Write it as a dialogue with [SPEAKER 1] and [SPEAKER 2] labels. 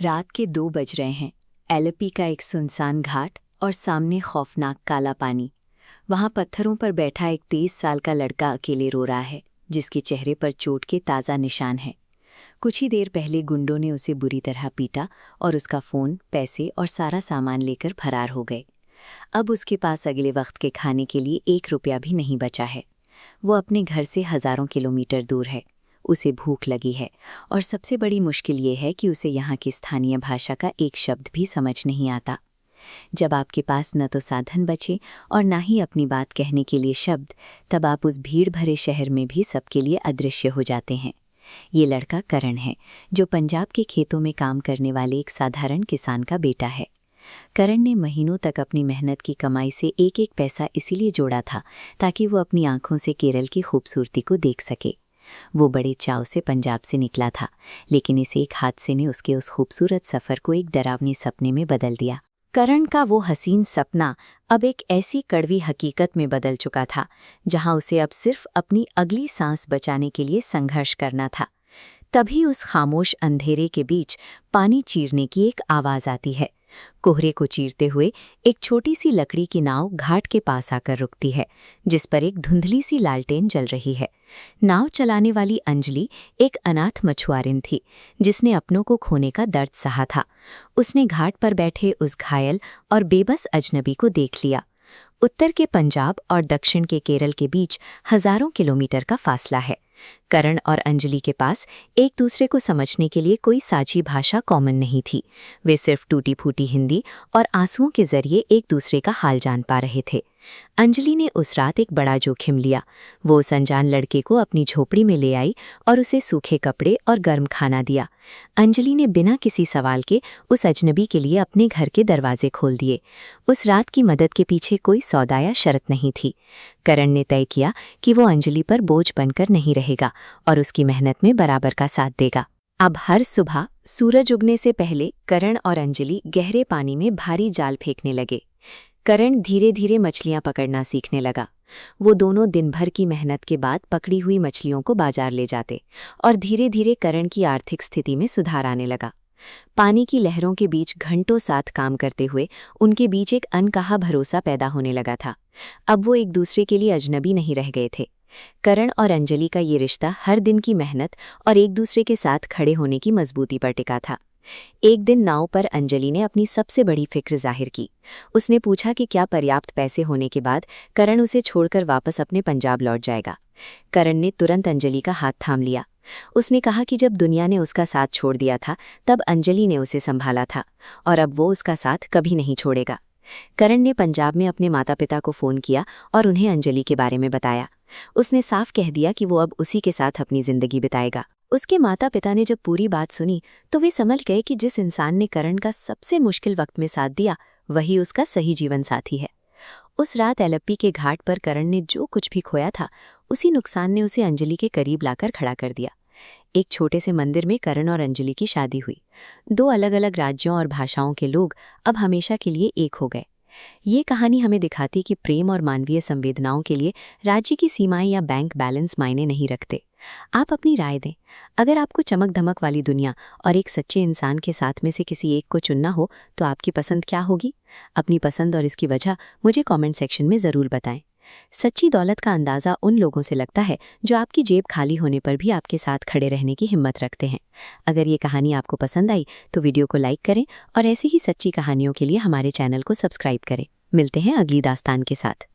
[SPEAKER 1] रात के 2 बज रहे हैं। एलपी का एक सुनसान घाट और सामने खौफनाक काला पानी। वहां पत्थरों पर बैठा एक 23 साल का लड़का अकेले रो रहा है, जिसके चेहरे पर चोट के ताज़ा निशान हैं। कुछ ही देर पहले गुंडों ने उसे बुरी तरह पीटा और उसका फ़ोन, पैसे और सारा सामान लेकर फरार हो गए। अब उसके पास अगले वक्त के खाने के लिए 1 रुपया भी नहीं बचा है। वो अपने घर से हज़ारों किलोमीटर दूर है। उसे भूख लगी है और सबसे बड़ी मुश्किल ये है कि उसे यहाँ की स्थानीय भाषा का एक शब्द भी समझ नहीं आता। जब आपके पास न तो साधन बचे और ना ही अपनी बात कहने के लिए शब्द, तब आप उस भीड़ भरे शहर में भी सबके लिए अदृश्य हो जाते हैं। ये लड़का करण है, जो पंजाब के खेतों में काम करने वाले एक साधारण किसान का बेटा है। करण ने महीनों तक अपनी मेहनत की कमाई से एक एक पैसा इसीलिए जोड़ा था ताकि वो अपनी आंखों से केरल की खूबसूरती को देख सके। वो बड़े चाव से पंजाब से निकला था, लेकिन इस एक हादसे ने उसके उस खूबसूरत सफ़र को एक डरावनी सपने में बदल दिया। करण का वो हसीन सपना अब एक ऐसी कड़वी हकीकत में बदल चुका था, जहां उसे अब सिर्फ अपनी अगली सांस बचाने के लिए संघर्ष करना था। तभी उस खामोश अंधेरे के बीच पानी चीरने की एक आवाज़ आती है। कोहरे को चीरते हुए एक छोटी सी लकड़ी की नाव घाट के पास आकर रुकती है, जिस पर एक धुंधली सी लालटेन जल रही है। नाव चलाने वाली अंजलि एक अनाथ मछुआरिन थी, जिसने अपनों को खोने का दर्द सहा था। उसने घाट पर बैठे उस घायल और बेबस अजनबी को देख लिया। उत्तर के पंजाब और दक्षिण के केरल के बीच हज़ारों किलोमीटर का फासला है। करण और अंजलि के पास एक दूसरे को समझने के लिए कोई साझी भाषा कॉमन नहीं थी। वे सिर्फ टूटी फूटी हिंदी और आंसुओं के जरिए एक दूसरे का हाल जान पा रहे थे। अंजलि ने उस रात एक बड़ा जोखिम लिया। वो उस अनजान लड़के को अपनी झोपड़ी में ले आई और उसे सूखे कपड़े और गर्म खाना दिया। अंजलि ने बिना किसी सवाल के उस अजनबी के लिए अपने घर के दरवाजे खोल दिए। उस रात की मदद के पीछे कोई सौदा या शर्त नहीं थी। करण ने तय किया कि वो अंजलि पर बोझ बनकर नहीं रहेगा और उसकी मेहनत में बराबर का साथ देगा। अब हर सुबह सूरज उगने से पहले करण और अंजलि गहरे पानी में भारी जाल फेंकने लगे। करण धीरे धीरे मछलियां पकड़ना सीखने लगा। वो दोनों दिन भर की मेहनत के बाद पकड़ी हुई मछलियों को बाजार ले जाते और धीरे धीरे करण की आर्थिक स्थिति में सुधार आने लगा। पानी की लहरों के बीच घंटों साथ काम करते हुए उनके बीच एक अनकहा भरोसा पैदा होने लगा था। अब वो एक दूसरे के लिए अजनबी नहीं रह गए थे। करण और अंजलि का ये रिश्ता हर दिन की मेहनत और एक दूसरे के साथ खड़े होने की मजबूती पर टिका था। एक दिन नाव पर अंजलि ने अपनी सबसे बड़ी फिक्र जाहिर की। उसने पूछा कि क्या पर्याप्त पैसे होने के बाद करण उसे छोड़कर वापस अपने पंजाब लौट जाएगा। करण ने तुरंत अंजलि का हाथ थाम लिया। उसने कहा कि जब दुनिया ने उसका साथ छोड़ दिया था, तब अंजलि ने उसे संभाला था और अब वो उसका साथ कभी नहीं छोड़ेगा। करण ने पंजाब में अपने माता पिता को फ़ोन किया और उन्हें अंजलि के बारे में बताया। उसने साफ कह दिया कि वो अब उसी के साथ अपनी ज़िंदगी बिताएगा। उसके माता पिता ने जब पूरी बात सुनी तो वे समझ गए कि जिस इंसान ने करण का सबसे मुश्किल वक्त में साथ दिया, वही उसका सही जीवन साथी है। उस रात एलपी के घाट पर करण ने जो कुछ भी खोया था, उसी नुकसान ने उसे अंजलि के करीब लाकर खड़ा कर दिया। एक छोटे से मंदिर में करण और अंजलि की शादी हुई। 2 अलग अलग राज्यों और भाषाओं के लोग अब हमेशा के लिए एक हो गए। ये कहानी हमें दिखाती कि प्रेम और मानवीय संवेदनाओं के लिए राज्य की सीमाएं या बैंक बैलेंस मायने नहीं रखते। आप अपनी राय दें। अगर आपको चमक धमक वाली दुनिया और एक सच्चे इंसान के साथ में से किसी एक को चुनना हो, तो आपकी पसंद क्या होगी? अपनी पसंद और इसकी वजह मुझे कमेंट सेक्शन में ज़रूर बताएं। सच्ची दौलत का अंदाज़ा उन लोगों से लगता है जो आपकी जेब खाली होने पर भी आपके साथ खड़े रहने की हिम्मत रखते हैं। अगर ये कहानी आपको पसंद आई तो वीडियो को लाइक करें और ऐसी ही सच्ची कहानियों के लिए हमारे चैनल को सब्सक्राइब करें। मिलते हैं अगली दास्तान के साथ।